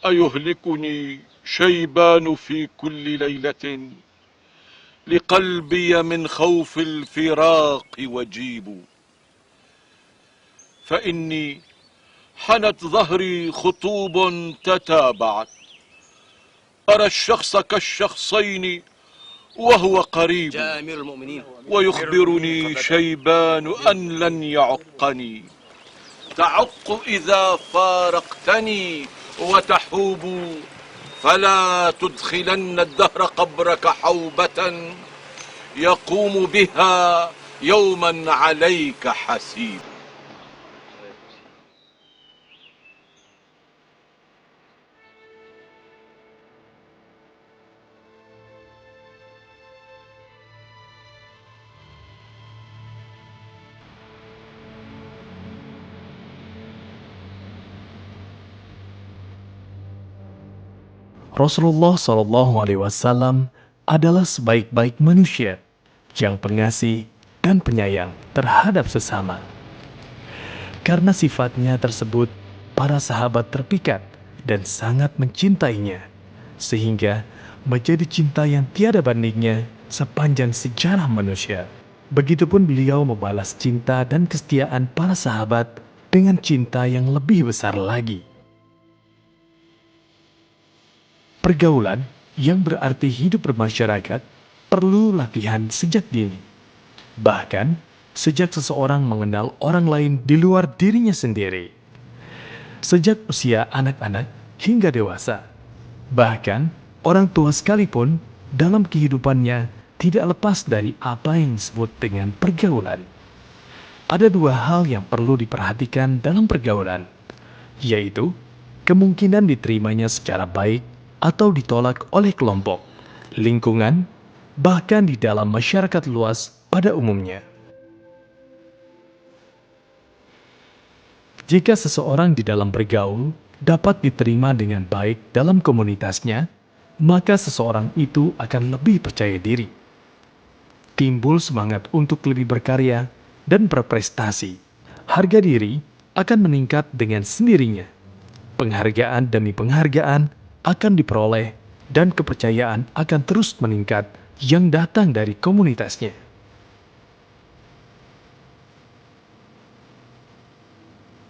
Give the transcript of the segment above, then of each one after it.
أيهلكني شيبان في كل ليلة لقلبي من خوف الفراق وجيب. فإني حنت ظهري خطوب تتابعت، أرى الشخص كالشخصين وهو قريب، جاء أمير المؤمنين ويخبرني شيبان أن لن يعقني. تعق إذا فارقتني وتحوب، فلا تدخلن الدهر قبرك حوبة يقوم بها يوما عليك حسيب. Rasulullah Shallallahu Alaihi Wasallam adalah sebaik-baik manusia yang pengasih dan penyayang terhadap sesama. Karena sifatnya tersebut, para sahabat terpikat dan sangat mencintainya, sehingga menjadi cinta yang tiada bandingnya sepanjang sejarah manusia. Begitupun beliau membalas cinta dan kesetiaan para sahabat dengan cinta yang lebih besar lagi. Pergaulan yang berarti hidup bermasyarakat perlu latihan sejak dini. Bahkan, sejak seseorang mengenal orang lain di luar dirinya sendiri. Sejak usia anak-anak hingga dewasa. Bahkan, orang tua sekalipun dalam kehidupannya tidak lepas dari apa yang disebut dengan pergaulan. Ada dua hal yang perlu diperhatikan dalam pergaulan, yaitu kemungkinan diterimanya secara baik atau ditolak oleh kelompok, lingkungan, bahkan di dalam masyarakat luas pada umumnya. Jika seseorang di dalam bergaul dapat diterima dengan baik dalam komunitasnya, maka seseorang itu akan lebih percaya diri. Timbul semangat untuk lebih berkarya dan berprestasi. Harga diri akan meningkat dengan sendirinya. Penghargaan demi penghargaan akan diperoleh dan kepercayaan akan terus meningkat yang datang dari komunitasnya.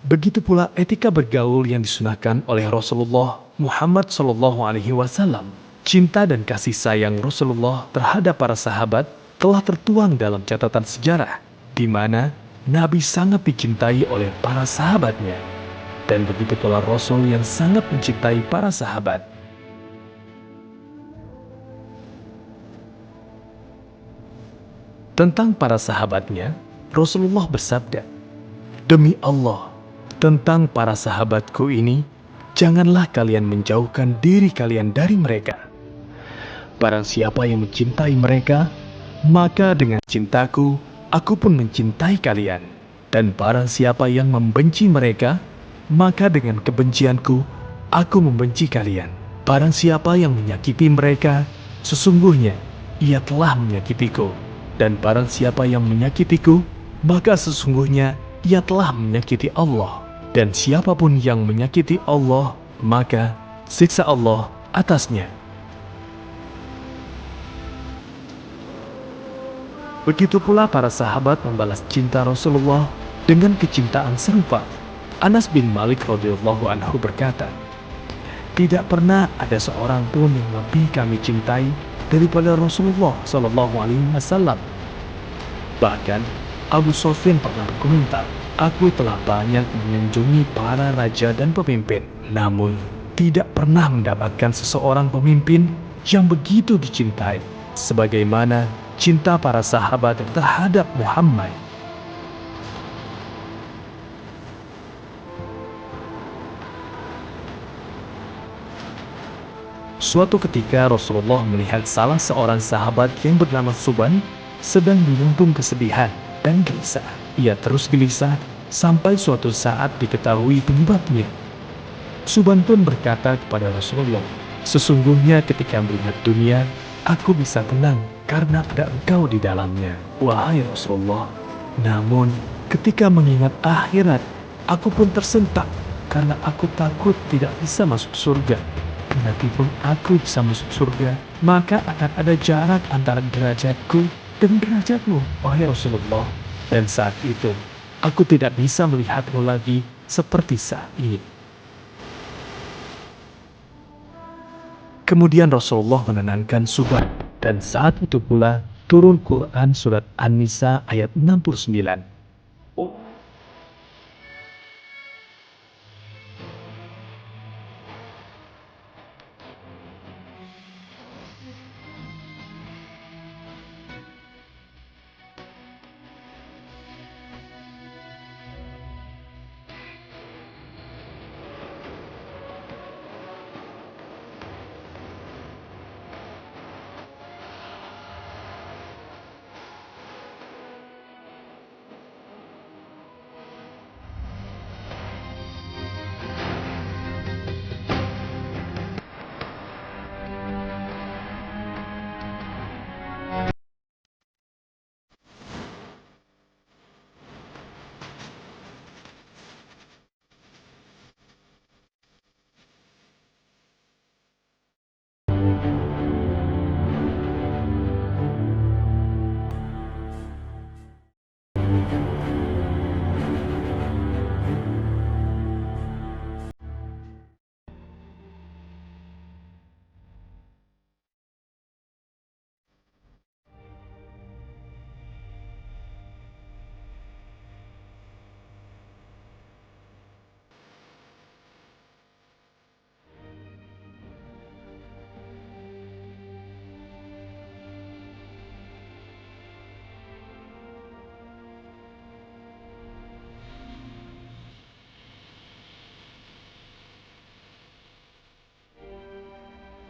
Begitu pula etika bergaul yang disunahkan oleh Rasulullah Muhammad SAW. Cinta dan kasih sayang Rasulullah terhadap para sahabat telah tertuang dalam catatan sejarah, di mana Nabi sangat dicintai oleh para sahabatnya. Dan begitu pula Rasul yang sangat mencintai para sahabat. Tentang para sahabatnya, Rasulullah bersabda, "Demi Allah, tentang para sahabatku ini, janganlah kalian menjauhkan diri kalian dari mereka. Barang siapa yang mencintai mereka, maka dengan cintaku, aku pun mencintai kalian. Dan barang siapa yang membenci mereka, maka dengan kebencianku, aku membenci kalian. Barang siapa yang menyakiti mereka, sesungguhnya ia telah menyakitiku. Dan barang siapa yang menyakitiku, maka sesungguhnya ia telah menyakiti Allah. Dan siapapun yang menyakiti Allah, maka siksa Allah atasnya." Begitu pula para sahabat membalas cinta Rasulullah dengan kecintaan serupa. Anas bin Malik radhiyallahu anhu berkata, "Tidak pernah ada seorang pun yang lebih kami cintai daripada Rasulullah Shallallahu Alaihi Wasallam. Bahkan Abu Sufyan pernah berkomentar, aku telah banyak mengunjungi para raja dan pemimpin, namun tidak pernah mendapatkan seseorang pemimpin yang begitu dicintai sebagaimana cinta para sahabat terhadap Muhammad." Suatu ketika Rasulullah melihat salah seorang sahabat yang bernama Suban sedang dirundung kesedihan dan gelisah. Ia terus gelisah sampai suatu saat diketahui penyebabnya. Suban pun berkata kepada Rasulullah, "Sesungguhnya ketika melihat dunia, aku bisa tenang karena ada engkau di dalamnya, wahai Rasulullah. Namun ketika mengingat akhirat, aku pun tersentak karena aku takut tidak bisa masuk surga. Meskipun aku bisa masuk surga, maka akan ada jarak antara derajatku dan derajatmu, wahai Rasulullah. Dan saat itu, aku tidak bisa melihatmu lagi seperti saat ini. Kemudian Rasulullah menenangkan Subah, dan saat itu pula turun Quran surat An-Nisa ayat 69.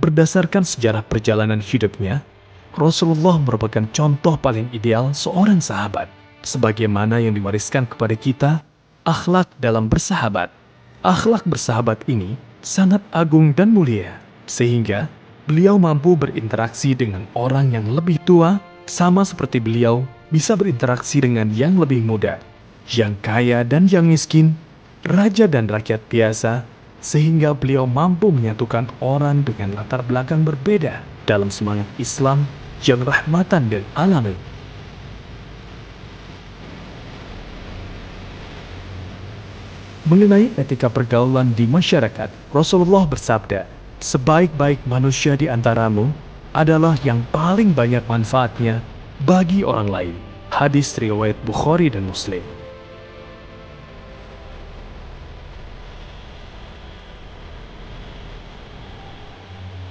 Berdasarkan sejarah perjalanan hidupnya, Rasulullah merupakan contoh paling ideal seorang sahabat. Sebagaimana yang diwariskan kepada kita, akhlak dalam bersahabat. Akhlak bersahabat ini sangat agung dan mulia, sehingga beliau mampu berinteraksi dengan orang yang lebih tua, sama seperti beliau bisa berinteraksi dengan yang lebih muda, yang kaya dan yang miskin, raja dan rakyat biasa, sehingga beliau mampu menyatukan orang dengan latar belakang berbeda dalam semangat Islam yang rahmatan lil alamin. Mengenai etika pergaulan di masyarakat, Rasulullah bersabda, "Sebaik-baik manusia di antaramu adalah yang paling banyak manfaatnya bagi orang lain." Hadis riwayat Bukhari dan Muslim.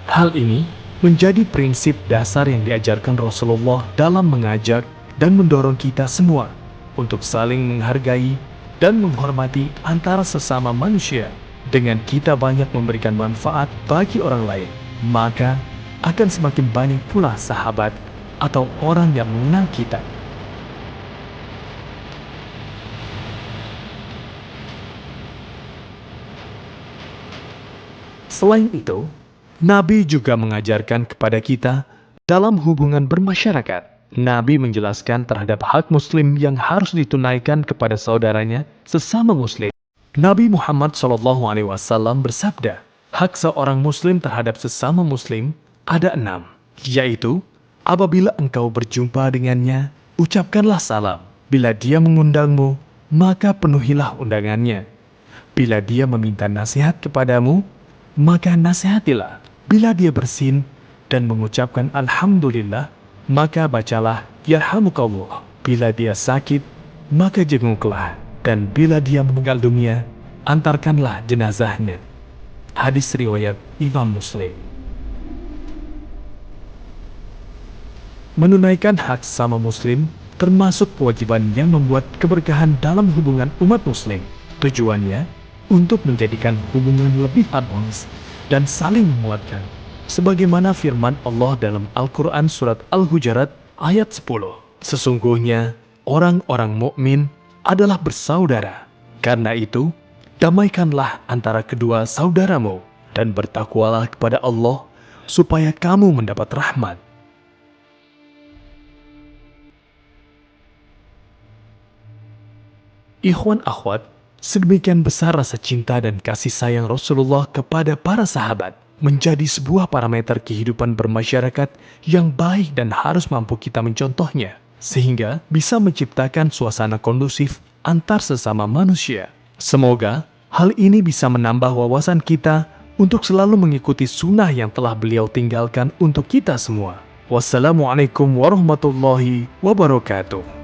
Hal ini menjadi prinsip dasar yang diajarkan Rasulullah dalam mengajak dan mendorong kita semua untuk saling menghargai dan menghormati antara sesama manusia. Dengan kita banyak memberikan manfaat bagi orang lain, maka akan semakin banyak pula sahabat atau orang yang mengenal kita. Selain itu, Nabi juga mengajarkan kepada kita dalam hubungan bermasyarakat. Nabi menjelaskan terhadap hak muslim yang harus ditunaikan kepada saudaranya sesama muslim. Nabi Muhammad SAW bersabda, hak seorang muslim terhadap sesama muslim ada 6, yaitu apabila engkau berjumpa dengannya, ucapkanlah salam. Bila dia mengundangmu, maka penuhilah undangannya. Bila dia meminta nasihat kepadamu, maka nasihatilah. Bila dia bersin dan mengucapkan Alhamdulillah, maka bacalah Yarhamukallah. Bila dia sakit, maka jenguklah. Dan bila dia meninggal dunia, antarkanlah jenazahnya. Hadis riwayat Imam Muslim. Menunaikan hak sama muslim termasuk kewajiban yang membuat keberkahan dalam hubungan umat muslim. Tujuannya untuk menjadikan hubungan lebih harmonis dan saling menguatkan. Sebagaimana firman Allah dalam Al-Quran surat Al-Hujurat ayat 10. Sesungguhnya orang-orang mukmin adalah bersaudara. Karena itu, damaikanlah antara kedua saudaramu dan bertakwalah kepada Allah supaya kamu mendapat rahmat. Ikhwan akhwat, Sedemikian besar rasa cinta dan kasih sayang Rasulullah kepada para sahabat menjadi sebuah parameter kehidupan bermasyarakat yang baik dan harus mampu kita mencontohnya, sehingga bisa menciptakan suasana kondusif antar sesama manusia. Semoga hal ini bisa menambah wawasan kita untuk selalu mengikuti sunnah yang telah beliau tinggalkan untuk kita semua. Wassalamualaikum warahmatullahi wabarakatuh.